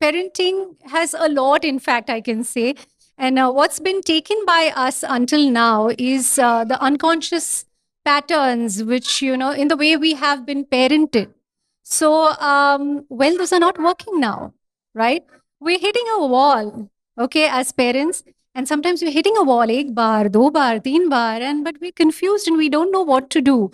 parenting has a lot, in fact, I can say. And what's been taken by us until now is the unconscious patterns, which, in the way we have been parented. So, well, those are not working now, right? We're hitting a wall, okay, as parents. And sometimes we're hitting a wall, ek bar, do bar, teen bar, and but we're confused and we don't know what to do.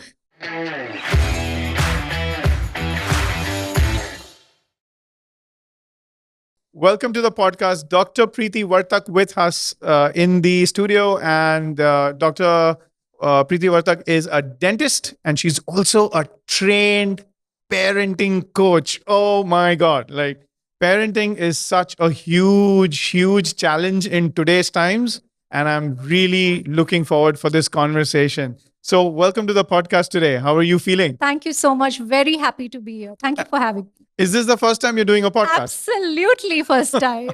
Welcome to the podcast. Dr. Preeti Vartak with us in the studio. And Dr. Preeti Vartak is a dentist and she's also a trained parenting coach. Oh my God. Like, parenting is such a huge challenge in today's times. And I'm really looking forward for this conversation. So, welcome to the podcast today. How are you feeling? Thank you so much. Very happy to be here. Thank you for having me. Is this the first time you're doing a podcast? Absolutely, first time.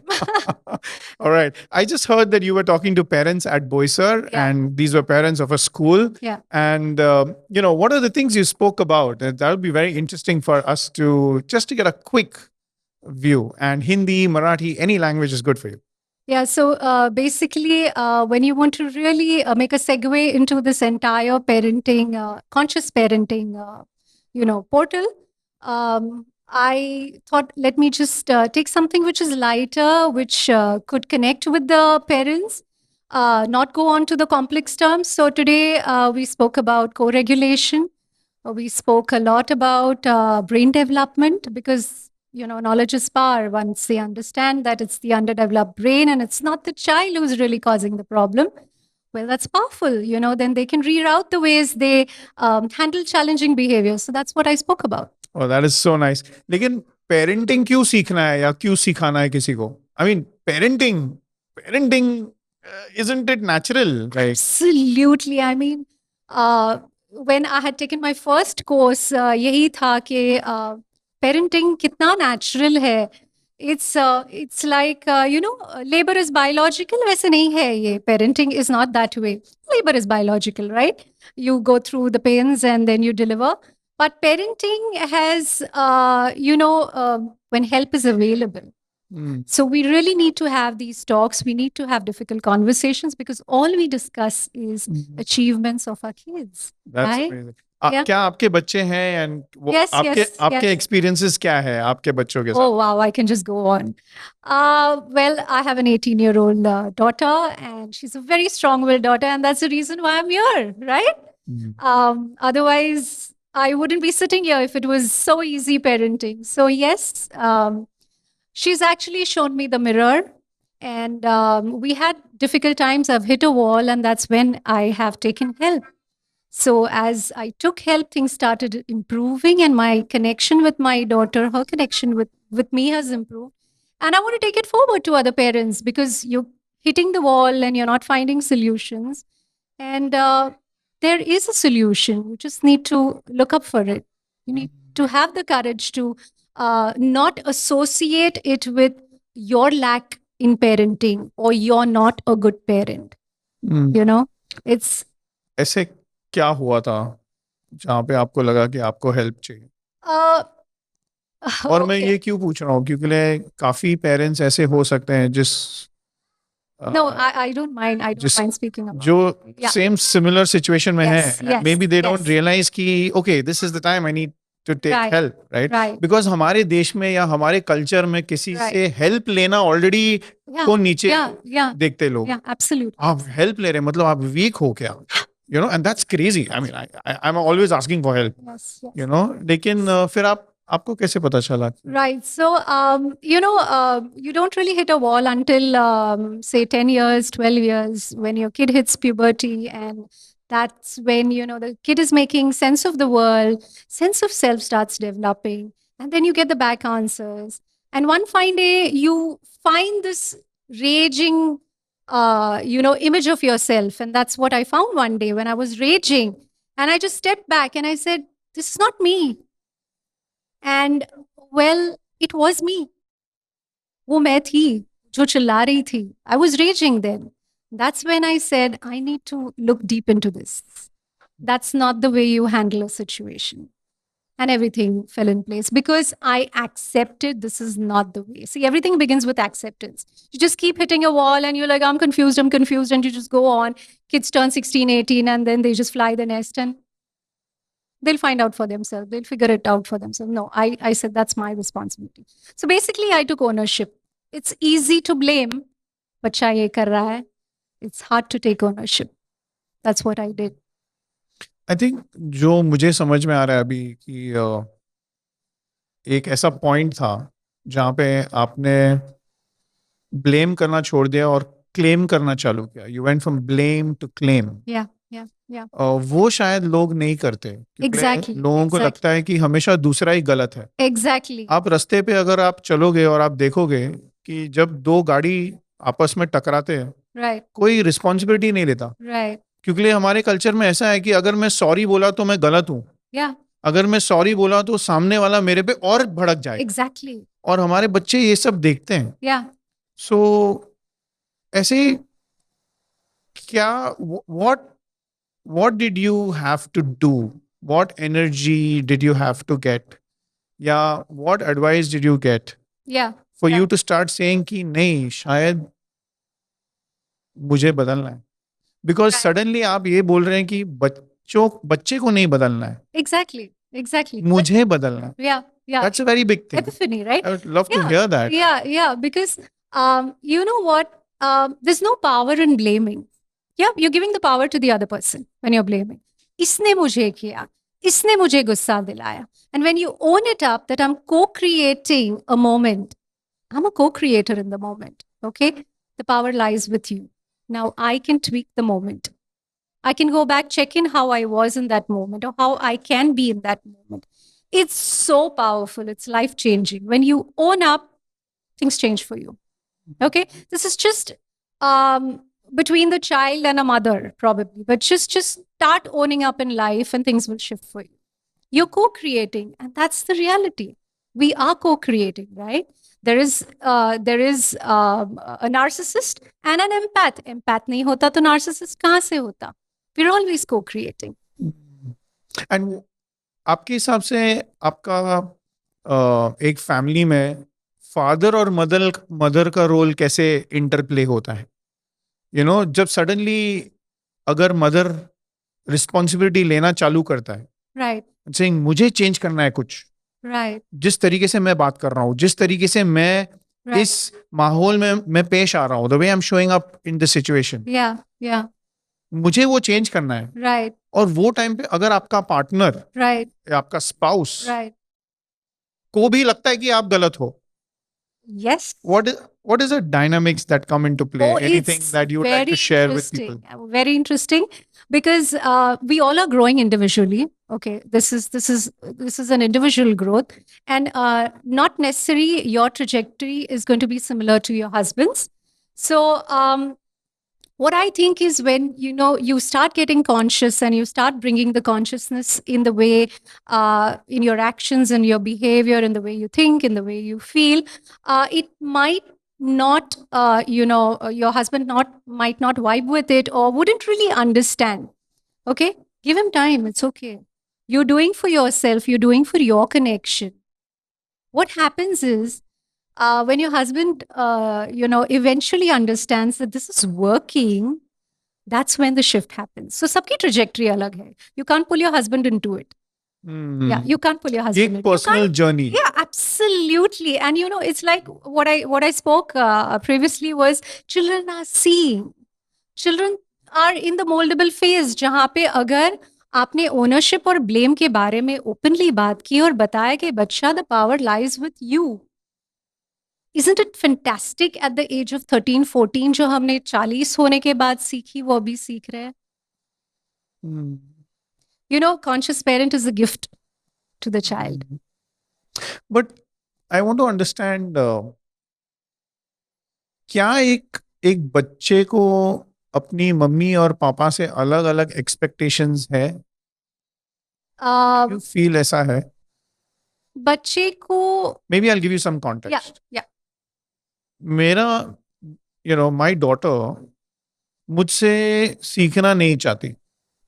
All right. I just heard that you were talking to parents at Boisar, Yeah. and these were parents of a school. Yeah. And, what are the things you spoke about? That would be very interesting for us to get a quick view. And Hindi, Marathi, any language is good for you. Yeah, so basically, when you want to really make a segue into this entire parenting, conscious parenting, portal, I thought let me just take something which is lighter, which could connect with the parents, not go on to the complex terms. So today we spoke about co-regulation. We spoke a lot about brain development because knowledge is power. Once they understand that it's the underdeveloped brain and it's not the child who's really causing the problem, well, that's powerful. Then they can reroute the ways they handle challenging behavior. So that's what I spoke about. Oh, that is so nice. लेकिन parenting क्यों सीखना है या क्यों सिखाना है किसी को? I mean, parenting, isn't it natural? Like, Absolutely. I mean, when I had taken my first course, यही था कि parenting कितना natural है. It's like, labor is biological. वैसे नहीं है ये. Parenting is not that way. Labor is biological, right? You go through the pains and then you deliver. But parenting has, when help is available. So we really need to have these talks. We need to have difficult conversations because all we discuss is achievements of our kids. That's right? amazing. Yeah. क्या आपके बच्चे हैं and Yes, आपके yes, आपके yes. experiences क्या है आपके बच्चों के साथ? Oh, wow, I can just go on. Well, I have an 18-year-old daughter, and she's a very strong-willed daughter, and that's the reason why I'm here, right? Otherwise, I wouldn't be sitting here if it was so easy parenting. So, yes, she's actually shown me the mirror, and we had difficult times. I've hit a wall, and that's when I have taken help. So as I took help, things started improving, and my connection with my daughter, her connection with me has improved. And I want to take it forward to other parents because you're hitting the wall and you're not finding solutions. And there is a solution. You just need to look up for it. You need to have the courage to not associate it with your lack in parenting or you're not a good parent. It's ऐसे क्या हुआ था जहाँ पे आपको लगा कि आपको हेल्प चाहिए? और मैं okay. ये क्यों पूछ रहा हूँ क्योंकि काफी पेरेंट्स ऐसे हो सकते हैं No, I don't mind. I don't mind speaking about जो Yeah. सेम सिमिलर सिचुएशन में Yes, है. yes, Maybe they don't yes. realize कि okay, this is the time I need to take Right, help, right? right. Because हमारे देश में या हमारे culture में किसी Right. से हेल्प लेना ऑलरेडी Yeah, को नीचे yeah, देखते लोग. yeah, absolutely. आप हेल्प ले रहे हैं मतलब आप वीक हो क्या? And that's crazy. I mean, I'm always asking for help. Yes, yes. लेकिन फिर आपको कैसे पता चला? Right. So, you don't really hit a wall until, say, 10 years, 12 years, when your kid hits puberty. And that's when, the kid is making sense of the world, sense of self starts developing. And then you get the back answers. And one fine day, you find this raging, image of yourself. And that's what I found one day when I was raging. And I just stepped back and I said, this is not me. And well, it was me. वो मैं थी जो चिल्ला रही थी. I was raging then. That's when I said, I need to look deep into this. That's not the way you handle a situation. and everything fell in place because I accepted this is not the way. See, everything begins with acceptance. You just keep hitting a wall and you're like, I'm confused, and you just go on. Kids turn 16, 18, and then they just fly the nest and they'll find out for themselves. They'll figure it out for themselves. No, I said that's my responsibility. So basically, I took ownership. It's easy to blame. Bacha ye kar raha hai. It's hard to take ownership. That's what I did. I think जो मुझे समझ में आ रहा है अभी कि एक ऐसा पॉइंट था जहाँ पे आपने ब्लेम करना छोड़ दिया और क्लेम करना चालू किया. You went from blame to claim. Yeah, yeah, yeah. वो शायद लोग नहीं करते क्योंकि Exactly, लोगों को exactly. लगता है कि हमेशा दूसरा ही गलत है. Exactly. आप रास्ते पे अगर आप चलोगे और आप देखोगे कि जब दो गाड़ी आपस में टकराते हैं Right, कोई रिस्पॉन्सिबिलिटी नहीं लेता, right. क्योंकि हमारे कल्चर में ऐसा है कि अगर मैं सॉरी बोला तो मैं गलत हूँ, Yeah, अगर मैं सॉरी बोला तो सामने वाला मेरे पे और भड़क जाए. exactly. और हमारे बच्चे ये सब देखते हैं. Yeah. सो ऐसे क्या what did you have to do, what energy did you have to get, या what advice did you get Yeah. for Yeah. you to start saying कि नहीं शायद मुझे बदलना है, because Right. suddenly आप ये बोल रहे हैं कि बच्चे को नहीं बदलना है, Exactly. Exactly. मुझे बदलना है. Yeah. Yeah. That's a very big thing. Epiphany, right? I would love to Yeah. hear that. Yeah. Yeah. Because you know what? There's no power in blaming. Yeah, you're giving the power to the other person when you're blaming. इसने मुझे किया, इसने मुझे गुस्सा दिलाया. And when you own it up that I'm co-creating a moment, I'm a co-creator in the moment. Okay, the power lies with you. Now I can tweak the moment. I can go back, check in how I was in that moment or how I can be in that moment. It's so powerful. It's life changing. When you own up, things change for you. Okay, this is just between the child and a mother, probably. But just start owning up in life, and things will shift for you. You're co-creating, and that's the reality. We are co-creating, right? There is a narcissist and an empath. Empath नहीं होता तो narcissist कहाँ से होता? We're always co-creating. And आपके हिसाब से आपका एक फैमिली में फादर और मदर का रोल कैसे इंटरप्ले होता है? जब सडनली अगर मदर रिस्पॉन्सिबिलिटी लेना चालू करता है, Right, सेइंग मुझे चेंज करना है कुछ, right, जिस तरीके से मैं बात कर रहा हूँ, जिस तरीके से मैं right. इस माहौल में मैं पेश आ रहा हूँ, the way I am showing up in the situation, Yeah, yeah, मुझे वो चेंज करना है. right, और वो टाइम पे अगर आपका पार्टनर right, या आपका स्पाउस right. को भी लगता है कि आप गलत हो, Yes. what is the dynamics that come into play? Oh, Anything it's that you would like to very share with interesting. people? Very interesting, because we all are growing individually. Okay, this is an individual growth, and not necessarily your trajectory is going to be similar to your husband's. So what I think is when you start getting conscious and you start bringing the consciousness in the way, in your actions and your behavior, in the way you think, in the way you feel, it might not, your husband might not vibe with it or wouldn't really understand. Okay, give him time. It's okay. You're doing for yourself. You're doing for your connection. What happens is, when your husband, eventually understands that this is working, that's when the shift happens. So, sabki trajectory alag hai. You can't pull your husband into it. Yeah, you can't pull your husband एक into it. You personal can't- journey. Yeah, absolutely. And it's like what I spoke previously was children are seeing. Children are in the moldable phase, जहाँ पे अगर आपने ownership और blame के बारे में openly बात की और बताया कि बच्चा the power lies with you. Isn't it fantastic at the age of 13, 14 जो हमने 40 होने के बाद सीखी वो अभी सीख रहे हैं? Conscious parent is a gift to the child. But I want to understand, क्या एक बच्चे को अपनी मम्मी और पापा से अलग अलग एक्सपेक्टेशंस है? You feel ऐसा है? बच्चे को Maybe I'll give you some context. yeah. मेरा my daughter मुझसे सीखना नहीं चाहती.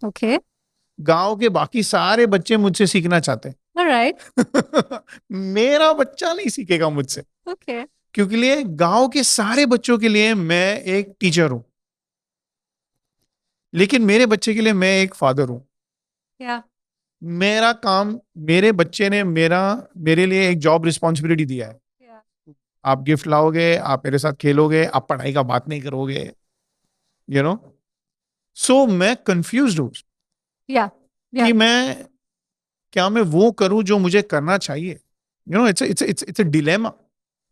Okay. गांव के बाकी सारे बच्चे मुझसे सीखना चाहते हैं. All right. मेरा बच्चा नहीं सीखेगा मुझसे, Okay. क्योंकि लिए गांव के सारे बच्चों के लिए मैं एक टीचर हूं, लेकिन मेरे बच्चे के लिए मैं एक फादर हूं। Yeah. मेरा काम, मेरे बच्चे ने मेरे लिए एक जॉब रिस्पॉन्सिबिलिटी दिया है। Yeah. आप गिफ्ट लाओगे, आप मेरे साथ खेलोगे, आप पढ़ाई का बात नहीं करोगे, यू नो। सो मैं कंफ्यूज्ड हूं Yeah. कि Yeah. क्या मैं वो करूं जो मुझे करना चाहिए, you know. It's a dilemma.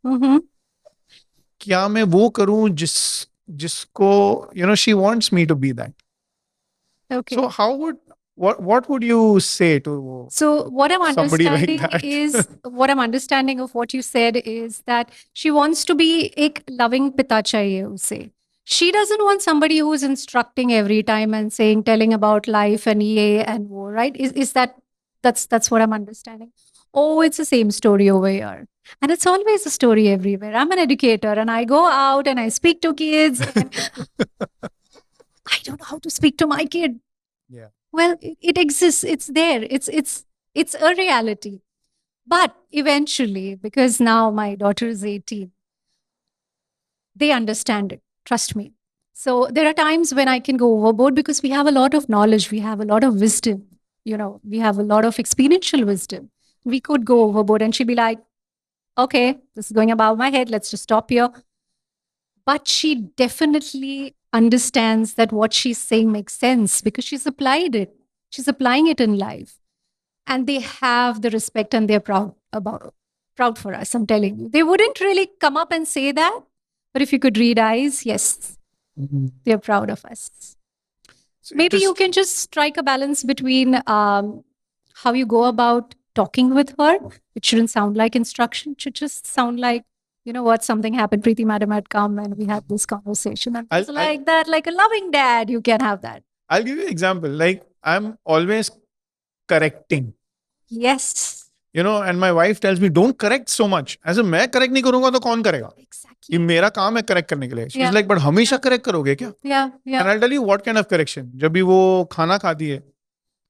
Mm-hmm. क्या मैं वो करूं जिसको, you know, she wants me to be that. Okay. So how would, what would you say to So what I'm somebody like understanding that? is what I'm understanding of what you said is that she wants to be ek loving pita chahiye usse. She doesn't want somebody who's instructing every time and saying, telling about life and ye and wo, right? Is that's what I'm understanding. Oh, it's the same story over here. And it's always a story everywhere. I'm an educator and I go out and I speak to kids and I don't know how to speak to my kid. Yeah. Well, it exists. It's there. It's a reality. But eventually, because now my daughter is 18, they understand it. Trust me. So there are times when I can go overboard because we have a lot of knowledge, we have a lot of wisdom, we have a lot of experiential wisdom. We could go overboard and she'd be like, okay, this is going above my head. Let's just stop here. But she definitely understands that what she's saying makes sense because she's applied it. She's applying it in life. And they have the respect and they're proud for us. I'm telling you. They wouldn't really come up and say that. But if you could read eyes, yes, they're proud of us. So Maybe you just- can just strike a balance between how you go about talking with her. It shouldn't sound like instruction. It should just sound like, you know what, something happened. Preeti madam had come and we had this conversation. And it's like that, like a loving dad, you can have that. I'll give you an example. Like, I'm always correcting, Yes, you know, and my wife tells me, don't correct so much. ऐसे मैं correct नहीं करूंगा तो कौन करेगा? ये exactly. मेरा काम है correct करने के लिए. She's Yeah. like, but हमेशा correct करोगे क्या? Yeah, And yeah, I'll tell you what kind of correction. जब भी वो खाना खाती है,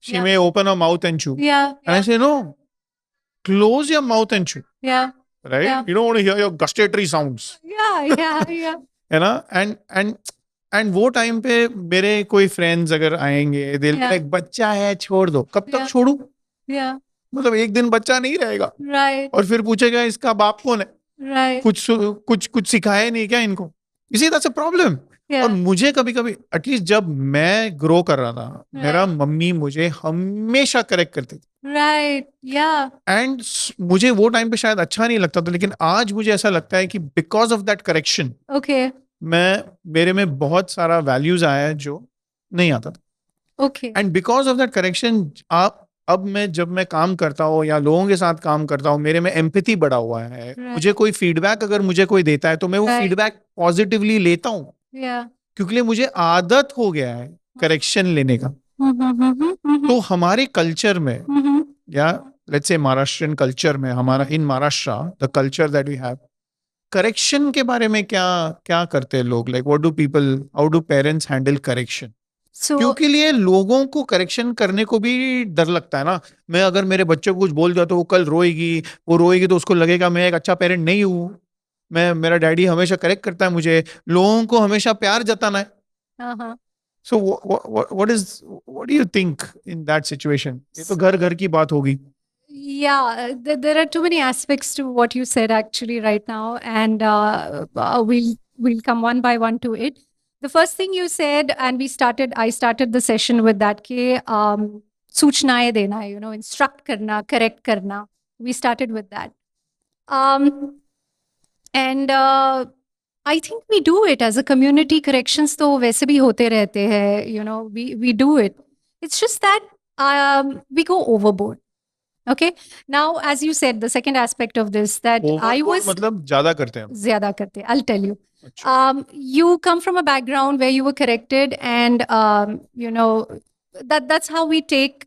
she Yeah. may open her mouth and chew. yeah, And I say, no, close your mouth and chew, yeah, right? Yeah. You don't want to hear your gustatory sounds. yeah. है ना? And वो time पे मेरे कोई friends अगर आएंगे, they'll be Yeah. like, बच्चा है छोड़ दो. कब तक Yeah. छोड़ू? Yeah, मतलब एक दिन बच्चा नहीं रहेगा right, और फिर पूछेगा इसका बाप कौन है? right. कुछ सिखाया नहीं क्या इनको? You see, that's a problem. Yeah, और मुझे कभी कभी, एटलीस्ट जब मैं ग्रो कर रहा था, मेरा मम्मी मुझे हमेशा करेक्ट करती थी, right. Yeah, एंड मुझे वो टाइम पे शायद अच्छा नहीं लगता था, लेकिन आज मुझे ऐसा लगता है कि because of that correction okay, मेरे में बहुत सारा वैल्यूज आया है जो नहीं आता था। okay. And because of that correction अब जब मैं काम करता हूँ या लोगों के साथ काम करता हूँ, मेरे में एम्पैथी बढ़ा हुआ है। Right. मुझे कोई फीडबैक अगर मुझे कोई देता है तो मैं वो Right. फीडबैक पॉजिटिवली लेता हूँ, Yeah. क्योंकि मुझे आदत हो गया है करेक्शन लेने का। Mm-hmm. तो हमारे कल्चर में, Mm-hmm. या लेट्स से महाराष्ट्रियन कल्चर में, हमारा in Maharashtra the culture that we have, correction के बारे में क्या करते हैं लोग? Like what do people, how do parents handle correction? So, क्योंकि लिए लोगों को करेक्शन करने को भी डर लगता है ना। मैं अगर मेरे बच्चे को कुछ बोल दिया तो वो कल रोएगी तो उसको लगेगा मैं एक अच्छा पेरेंट नहीं हूँ, मेरा डैडी हमेशा करेक्ट करता है मुझे, लोगों को हमेशा प्यार जताना है। uh-huh. So what do you think in that situation? ये तो घर की बात होगी। Yeah, there are too many aspects to what you said actually right now, and we'll come one by one to it. The first thing you said, and I started the session with that कि सूचनाएं देना, instruct करना, correct करना. We started with that, and I think we do it as a community. Corrections तो वैसे भी होते रहते हैं, we do it. It's just that we go overboard. Okay. Now, as you said, the second aspect of this that I was मतलब ज्यादा करते हैं। zyada karte. I'll tell you. You come from a background where you were corrected, and that's how we take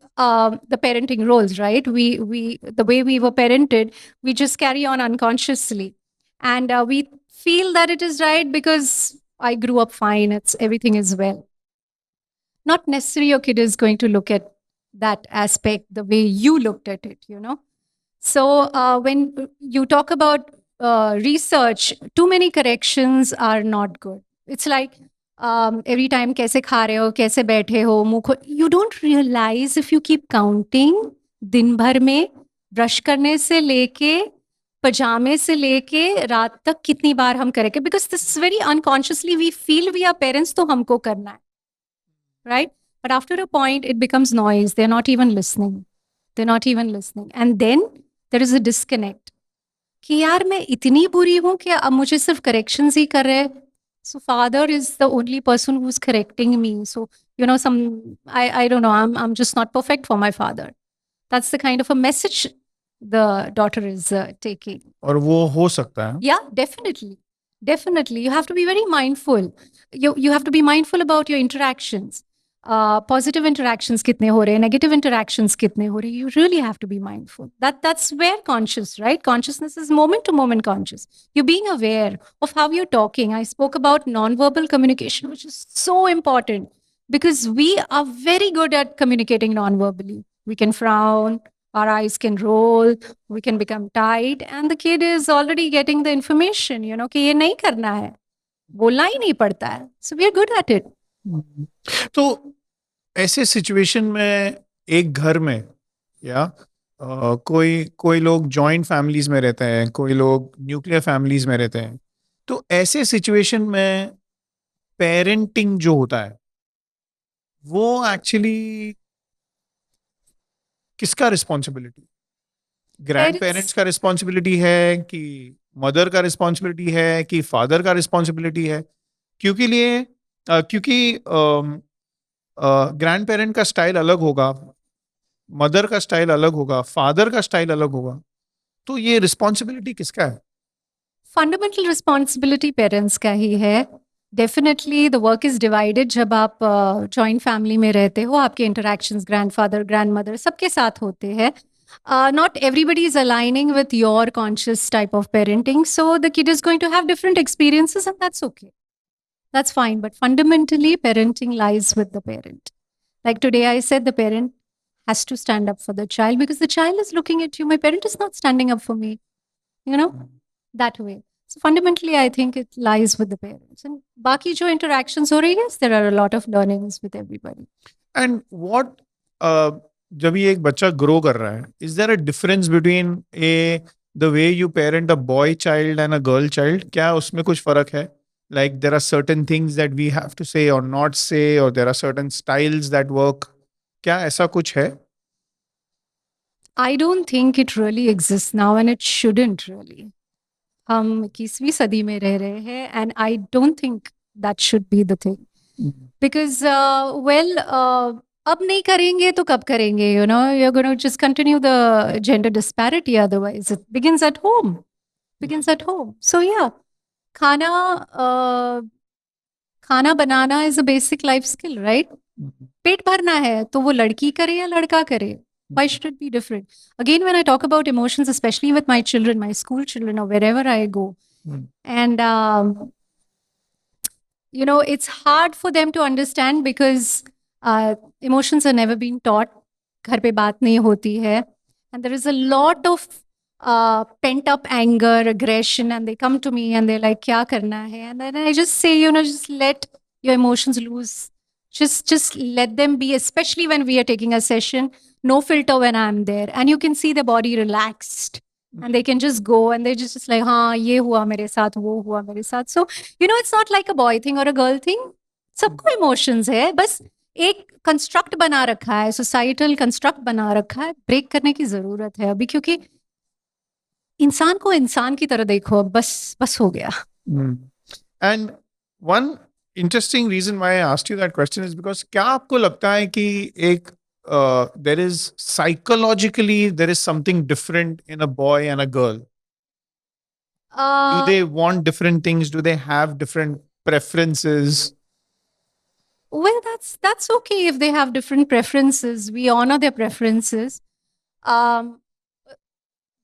the parenting roles, right? We the way we were parented, we just carry on unconsciously, and we feel that it is right because I grew up fine. Everything is well. Not necessarily your kid is going to look at that aspect the way you looked at it, you know. So when you talk about research, too many corrections are not good. It's like every time कैसे खा रहे हो, कैसे बैठे हो, मुंह खो, you don't realize if you keep counting दिन भर में ब्रश करने से लेके पजामे से लेके रात तक कितनी बार हम करेंगे, because this is very unconsciously we feel we are parents तो हमको करना है, right? But after a point it becomes noise. They're not even listening. They're not even listening. And then there is a disconnect. कि यार मैं इतनी बुरी हूँ कि अब मुझे सिर्फ corrections ही कर रहे हैं. So father is the only person who's correcting me. So, you know, I don't know, I'm just not perfect for my father. That's the kind of a message the daughter is taking. और वो हो सकता है. Yeah, definitely. Definitely. You have to be very mindful. You have to be mindful about your interactions. Positive interactions kitne ho rahe, negative interactions kitne ho rahe. You really have to be mindful. That's where conscious, right? Consciousness is moment to moment conscious. You're being aware of how you're talking. I spoke about nonverbal communication, which is so important because we are very good at communicating nonverbally. We can frown, our eyes can roll, we can become tight, and the kid is already getting the information, you know, कि ये नहीं करना है, बोलना ही नहीं पड़ता है. So we are good at it. तो ऐसे सिचुएशन में एक घर में या कोई लोग जॉइंट फैमिलीज में रहते हैं, कोई लोग न्यूक्लियर फैमिलीज में रहते हैं, तो ऐसे सिचुएशन में पेरेंटिंग जो होता है वो एक्चुअली किसका रिस्पॉन्सिबिलिटी? ग्रैंड पेरेंट्स का रिस्पॉन्सिबिलिटी है कि मदर का रिस्पॉन्सिबिलिटी है कि फादर का रिस्पॉन्सिबिलिटी है? क्योंकि ग्रैंड पेरेंट का स्टाइल अलग होगा, मदर का स्टाइल अलग होगा, फादर का स्टाइल अलग होगा, तो ये रिस्पॉन्सिबिलिटी किसका है? फंडामेंटल रिस्पॉन्सिबिलिटी पेरेंट्स का ही है. Definitely the work is divided. जब आप जॉइंट फैमिली में रहते हो, आपके इंटरेक्शंस ग्रैंडफादर ग्रैंडमदर सबके साथ होते हैं. Not everybody is aligning with your conscious type of parenting, so the kid is going to have different experiences, and that's okay. That's fine. But fundamentally, parenting lies with the parent. Like today, I said the parent has to stand up for the child because the child is looking at you. My parent is not standing up for me, you know, that way. So fundamentally, I think it lies with the parents. And baki jo interactions ho rahi, yes, there are a lot of learnings with everybody. And what, जब ये एक बच्चा grow कर रहा है, is there a difference between the way you parent a boy child and a girl child? क्या उसमें कुछ फर्क है? Like there are certain things that we have to say or not say, or there are certain styles that work. क्या ऐसा कुछ है? I don't think it really exists now, and it shouldn't really. हम 21वीं सदी में रह रहे हैं, and I don't think that should be the thing. Because, अब नहीं करेंगे तो कब करेंगे, you know, you're going to just continue the gender disparity otherwise. It begins at home. Begins at home. So yeah, खाना बनाना is a basic life skill, right? पेट भरना है तो वो लड़की करे या लड़का करे. Why should it be different? Again, when I talk about emotions, especially with my children, my school children, or wherever I go, and you know, it's hard for them to understand because emotions are never been taught. घर पे बात नहीं होती है, and there is a lot of pent up anger, aggression, and they come to me and they're like, "क्या करना है?" And then I just say, you know, just let your emotions loose. Just let them be, especially when we are taking a session. No filter when I'm there, and you can see the body relaxed, and they can just go and they're just like, हाँ ये हुआ मेरे साथ, वो हुआ मेरे साथ. So you know, it's not like a boy thing or a girl thing. सबको emotions है, बस एक कंस्ट्रक्ट बना रखा है, सोसाइटल कंस्ट्रक्ट बना रखा है. ब्रेक करने की जरूरत है अभी, क्योंकि इंसान को इंसान की तरह देखो, बस हो गया. And one interesting reason why I asked you that question is because क्या आपको लगता है कि एक there is psychologically there is something different in a boy and a girl? Do they want different things? Do they have different preferences? Well, that's okay if they have different preferences. We honor their preferences.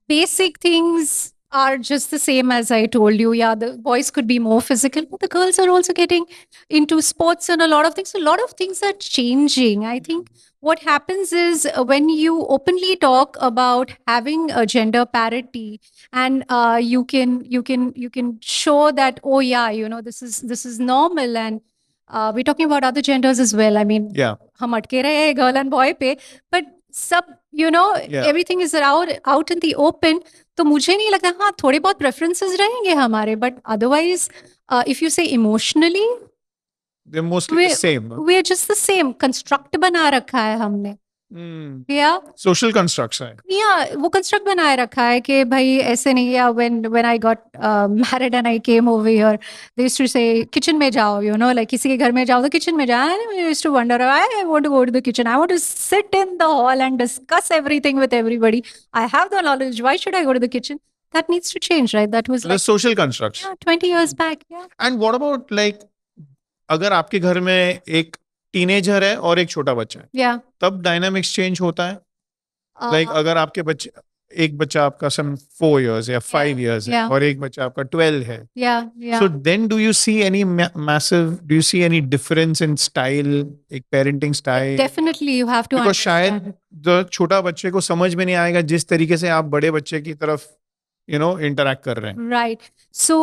Basic things are just the same as I told you. Yeah, the boys could be more physical, but the girls are also getting into sports and a lot of things. A lot of things are changing. I think what happens is when you openly talk about having a gender parity, and you can show that, oh yeah, this is normal, and we're talking about other genders as well. I mean, Yeah. हम अटके रहे हैं girl and boy पे, but सब Yeah. Everything is out in the open. तो मुझे नहीं लगता, हाँ थोड़े बहुत प्रेफरेंसेस रहेंगे हमारे, but otherwise if you say emotionally They're mostly the same. We are just the same. Construct बना रखा है हमने. या Social constructs है. वो कंस्ट्रक्ट बनाए रखा है कि भाई ऐसे नहीं. या when I got married and I came over here, they used to say kitchen में जाओ, लाइक किसी के घर में जाओ तो किचन में जाओ. I used to wonder, I want to go to the kitchen, I want to sit in the hall and discuss everything with everybody. I have the knowledge, why should I go to the kitchen? That needs to change, right? That was The social constructs. 20 years back. Yeah. And what about like अगर आपके घर में एक teenager है और एक छोटा बच्चा है, Yeah. तब डायनामिक्स चेंज होता है. लाइक Uh, अगर आपके बच्चे, एक बच्चा आपका सम 4 years या 5 years है Yeah. और एक बच्चा आपका 12 है. yeah. Yeah. So then do you see any do you see any difference in style, एक parenting style? Definitely, you have to Because शायद understand. जो छोटा बच्चे को समझ में नहीं आएगा जिस तरीके से आप बड़े बच्चे की तरफ इंटरैक्ट कर रहे हैं. Right. So,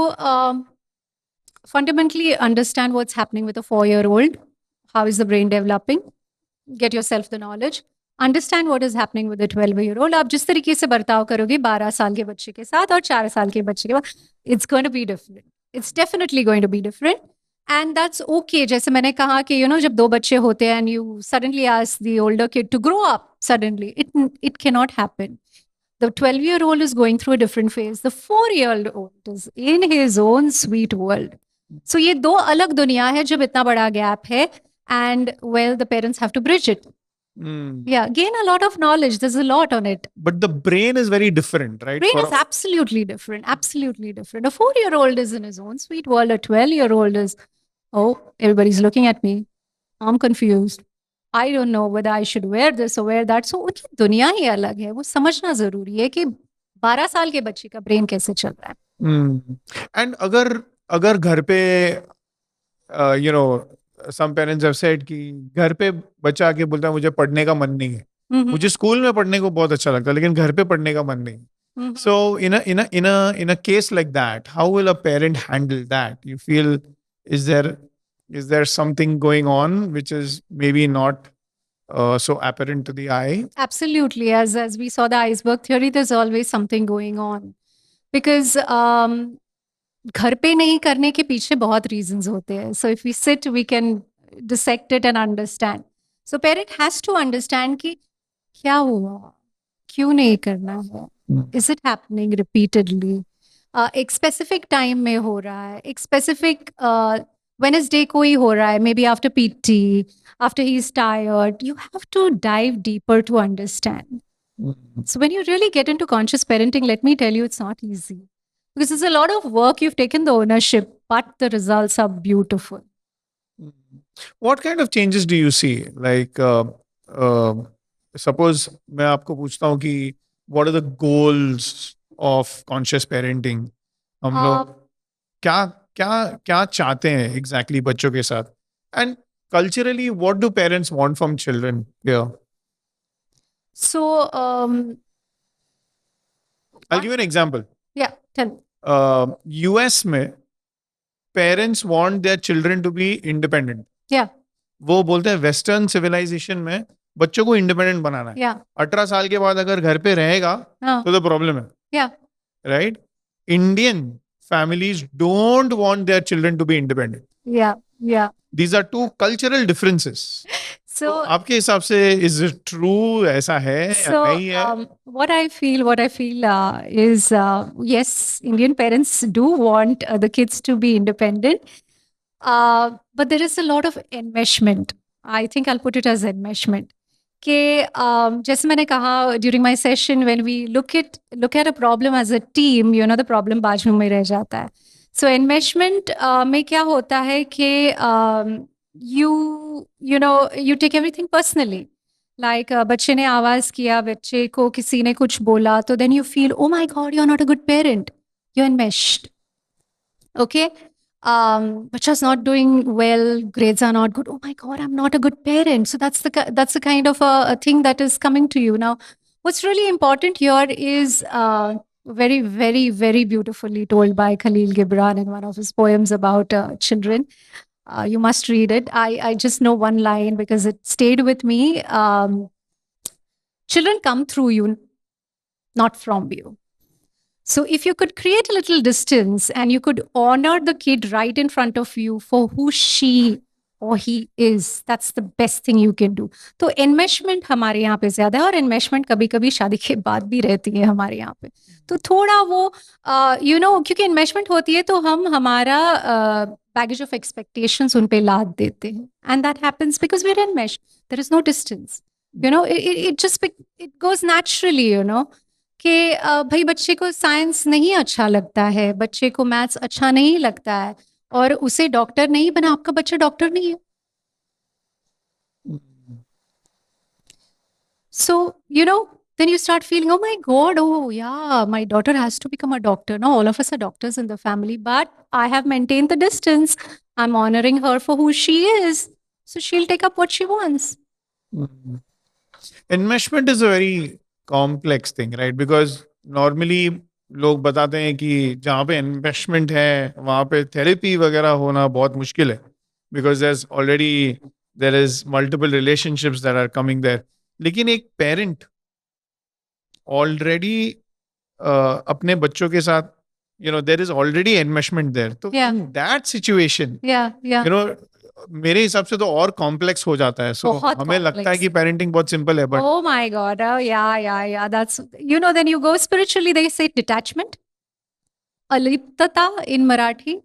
fundamentally understand what's happening with a 4-year-old. How is the brain developing? Get yourself the knowledge. Understand what is happening with a 12-year-old. आप जिस तरीके से बर्ताव करोगे 12 साल के बच्चे के साथ और 4 साल के बच्चे के बाद, it's going to be different. It's definitely going to be different. And that's okay. जैसे मैंने कहा कि जब 2 बच्चे होते हैं and you suddenly ask the older kid to grow up suddenly, it cannot happen. The 12-year-old is going through a different phase. The 4-year-old is in his own sweet world. So ये 2 अलग दुनिया है जब इतना बड़ा gap है, and well, the parents have to bridge it. Yeah, gain a lot of knowledge. There's a lot on it. But the brain is very different, right? Brain is absolutely different. Absolutely different. A 4-year-old is in his own sweet world. A 12-year-old is, oh, everybody's looking at me. I'm confused. I don't know whether I should wear this or wear that. So उनकी दुनिया ही अलग है. वो समझना जरूरी है कि 12 साल के बच्चे का ब्रेन कैसे चल रहा है. And अगर घर पे some parents have said कि घर पे बच्चा आके बोलता है मुझे पढ़ने का मन नहीं है. मुझे स्कूल में पढ़ने को बहुत अच्छा लगता है लेकिन घर पे पढ़ने का मन नहीं. So in a case like that, how will a parent handle that? You feel, is there something going on which is maybe not so apparent to the eye? Absolutely. As we saw the iceberg theory, there's always something going on. Because घर पे नहीं करने के पीछे बहुत reasons होते हैं. So if we sit, we can dissect it and understand. So parent has to understand कि क्या हुआ, क्यों नहीं करना है, is it happening repeatedly, एक specific time में हो रहा है, एक specific Wednesday कोई हो रहा है, maybe after PT, after he's tired. You have to dive deeper to understand. So when you really get into conscious parenting, let me tell you, it's not easy. Because it's a lot of work, you've taken the ownership, but the results are beautiful. What kind of changes do you see? Like, suppose मैं आपको पूछता हूँ कि what are the goals of conscious parenting? हम लोग क्या चाहते हैं exactly बच्चों के साथ? And culturally, what do parents want from children here? So, I'll give you an example. Yeah, tell me. US में parents want their children to be independent. Yeah. वो बोलते हैं वेस्टर्न सिविलाइजेशन में बच्चों को इंडिपेंडेंट बनाना है. Yeah. 18 साल के बाद अगर घर पे रहेगा तो the problem है. Yeah. Right? Indian families don't want their children to be independent. Yeah. Yeah. These are two cultural differences. So, आपके हिसाब से is it true? ऐसा है या नहीं है? what I feel is, yes, Indian parents do want the kids to be independent, but there is a lot of enmeshment. I think I'll put it as enmeshment. कि जैसे मैंने कहा during my session, when we look at a problem as a team, the problem बाजू में रह जाता है. So enmeshment में क्या होता है कि you take everything personally. Like बच्चे ने आवाज किया, बच्चे को किसी ने कुछ बोला, तो then you feel, oh my God, you're not a good parent. you're enmeshed. Okay. Bacha's not doing well, grades are not good. Oh my God, I'm not a good parent. So that's the kind of a thing that is coming to you. Now, what's really important here is very, very, very beautifully told by Khalil Gibran in one of his poems about children. You must read it. I just know one line because it stayed with me. Children come through you, not from you. So if you could create a little distance and you could honor the kid right in front of you for who she or he is, that's the best thing you can do. तो enmeshment हमारे यहाँ पे ज्यादा है और enmeshment कभी-कभी शादी के बाद भी रहती है हमारे यहाँ पे. तो थोड़ा वो क्योंकि enmeshment होती है तो हम हमारा baggage of expectations उन पे लाद देते हैं. And that happens because we're enmeshed. There is no distance. It goes naturally, कि भाई बच्चे को साइंस नहीं अच्छा लगता है, बच्चे को मैथ्स अच्छा नहीं लगता है और उसे डॉक्टर नहीं बना, आपका बच्चा डॉक्टर नहीं है. So, then you start feeling, oh my God, oh yeah, my daughter has to become a doctor. No, all of us are doctors in the family, but I have maintained the distance. I'm honoring her for who she is. So she'll take up what she wants. Enmeshment is a very complex thing, right? Because normally लोग बताते हैं कि जहाँ पे investment है वहाँ पे therapy वगैरह होना बहुत मुश्किल है because there is multiple relationships that are coming there. लेकिन एक पेरेंट ऑलरेडी अपने बच्चों के साथ there is already investment there. तो इन दैट सिचुएशन मेरे हिसाब से तो और कॉम्प्लेक्स हो जाता है. सो हमें लगता है कि पेरेंटिंग बहुत सिंपल है but oh my God, yeah, that's then you go spiritually, they say detachment, aliptata in Marathi.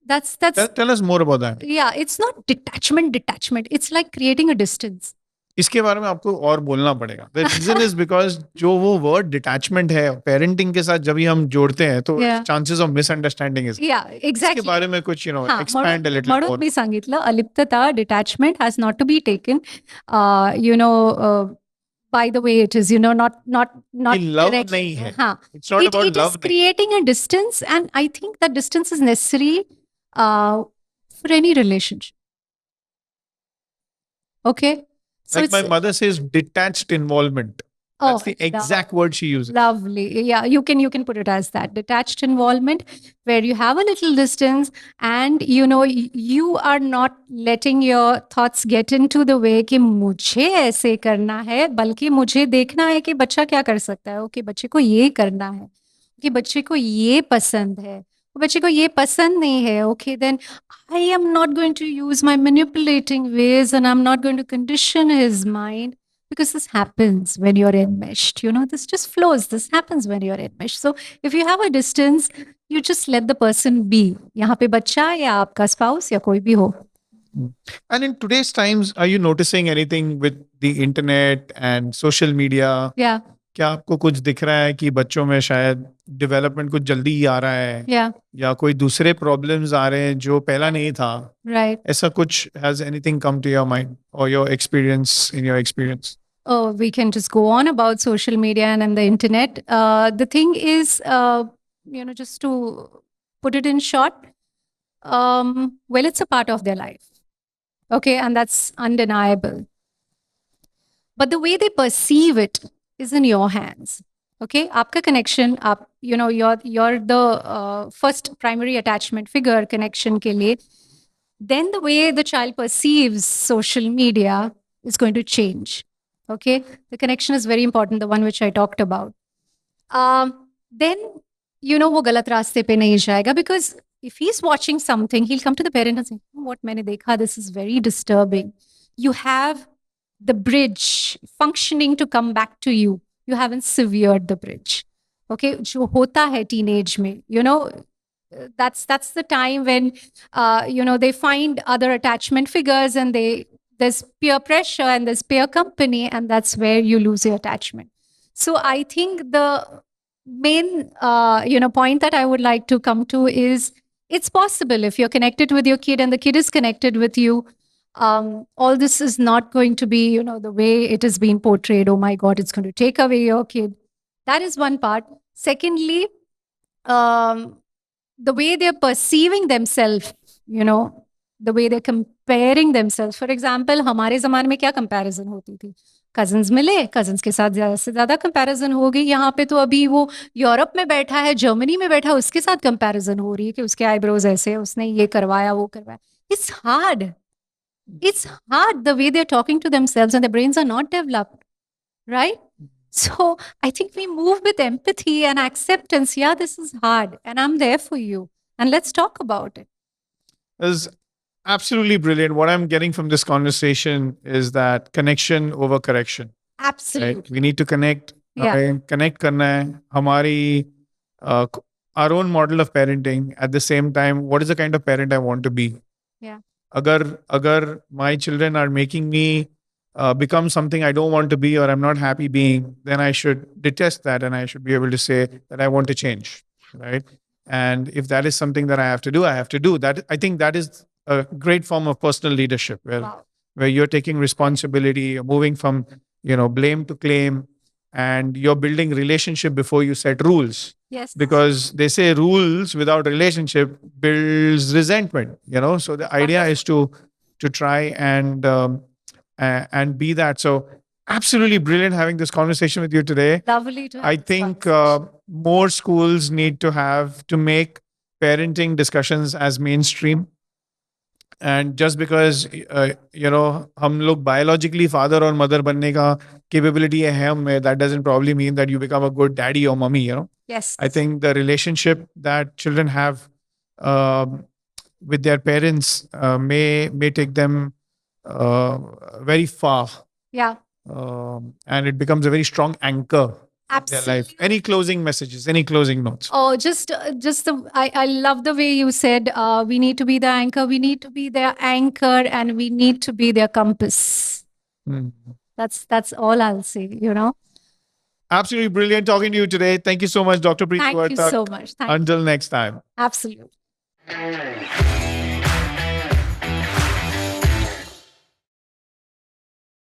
That's tell us more about that. Yeah, it's not detachment, it's like creating a distance. इसके बारे में आपको और बोलना पड़ेगा. The reason is because जो वो word detachment है पेरेंटिंग के साथ जब भी हम जोड़ते हैं तो chances of misunderstanding is. Yeah, exactly. इसके बारे में कुछ expand a little more. म्हणून मी सांगितलं अलिप्तता, detachment has not to be taken by the way it is, not love नहीं है. It's not about it love. It is creating a distance, and I think that distance is necessary for any relationship. Okay. So like my mother says, detached involvement. That's the exact word she uses. Lovely. Yeah, you can put it as that. Detached involvement, where you have a little distance and you are not letting your thoughts get into the way कि मुझे ऐसे करना है, बल्कि मुझे देखना है कि बच्चा क्या कर सकता है. ओके, बच्चे को ये करना है, कि बच्चे को ये पसंद है, बच्चे को ये पसंद नहीं है. Okay, then I am not going to use my manipulating ways and I'm not going to condition his mind, because this happens when you're enmeshed. This just flows. This happens when you're enmeshed. So if you have a distance, you just let the person be. यहाँ पे बच्चा या आपका spouse या कोई भी हो. And in today's times, are you noticing anything with the internet and social media? Yeah. क्या आपको कुछ दिख रहा है कि बच्चों में शायद डेवलपमेंट कुछ जल्दी ही आ रहा है या कोई दूसरे प्रॉब्लम्स आ रहे हैं जो पहला नहीं था? Right. ऐसा कुछ has anything come to your mind or your experience? Oh, we can just go on about social media and the internet. The thing is, just to put it in short, well, it's a part of their life. Okay, and that's undeniable. But the way they perceive it is in your hands. Okay, aapka connection, you're the first primary attachment figure connection ke liye. Then the way the child perceives social media is going to change. Okay, the connection is very important, the one which I talked about. Then वो गलत रास्ते पे नहीं जाएगा, because if he's watching something, he'll come to the parent and say, what मैंने देखा, this is very disturbing. You have the bridge functioning to come back to you. You haven't severed the bridge. Okay, जो होता है teenage में, that's the time when they find other attachment figures and there's peer pressure and there's peer company, and that's where you lose your attachment. So I think the main point that I would like to come to is, it's possible if you're connected with your kid and the kid is connected with you. All this is not going to be the way it is being portrayed. Oh my God, it's going to take away your kid. That is one part. Secondly, the way they're perceiving themselves, you know, the way they're comparing themselves. For example, हमारे ज़माने में क्या comparison होती थी? Cousins मिले, cousins के साथ ज़्यादा से ज़्यादा कंपैरिजन हो गई। यहाँ पे तो अभी वो यूरोप में बैठा है, जर्मनी में बैठा है, उसके साथ कंपैरिजन हो रही है कि उसके आईब्रोज ऐसे, उसने ये करवाया, वो करवाया। It's hard. It's hard the way they're talking to themselves and their brains are not developed, right? So I think we move with empathy and acceptance. Yeah, this is hard and I'm there for you. And let's talk about it. Is absolutely brilliant. What I'm getting from this conversation is that connection over correction. Absolutely. Right? We need to connect. Yeah. Connect करना है. हमारी our own model of parenting. At the same time, what is the kind of parent I want to be? Yeah. Agar my children are making me become something I don't want to be or I'm not happy being, then I should detest that and I should be able to say that I want to change, right? And if that is something that I have to do, I have to do that. I think that is a great form of personal leadership where you're taking responsibility, you're moving from, blame to claim, and you're building relationship before you set rules. Yes. Because they say rules without relationship builds resentment, So the idea is to try and be that. So absolutely brilliant having this conversation with you today. Lovely to have I this think conversation. more schools need to make parenting discussions as mainstream. And just because हम लोग biologically father or mother बनने का capability है हमें, that doesn't probably mean that you become a good daddy or mummy. Yes. I think the relationship that children have with their parents may take them very far. Yeah. And it becomes a very strong anchor in their life. Absolutely. Any closing messages? Any closing notes? Oh, I love the way you said we need to be the anchor. We need to be their anchor, and we need to be their compass. That's all I'll say. Absolutely brilliant talking to you today. Thank you so much, Dr. Preeti Thank you Vartak. so much. Thank Until next time. Absolutely.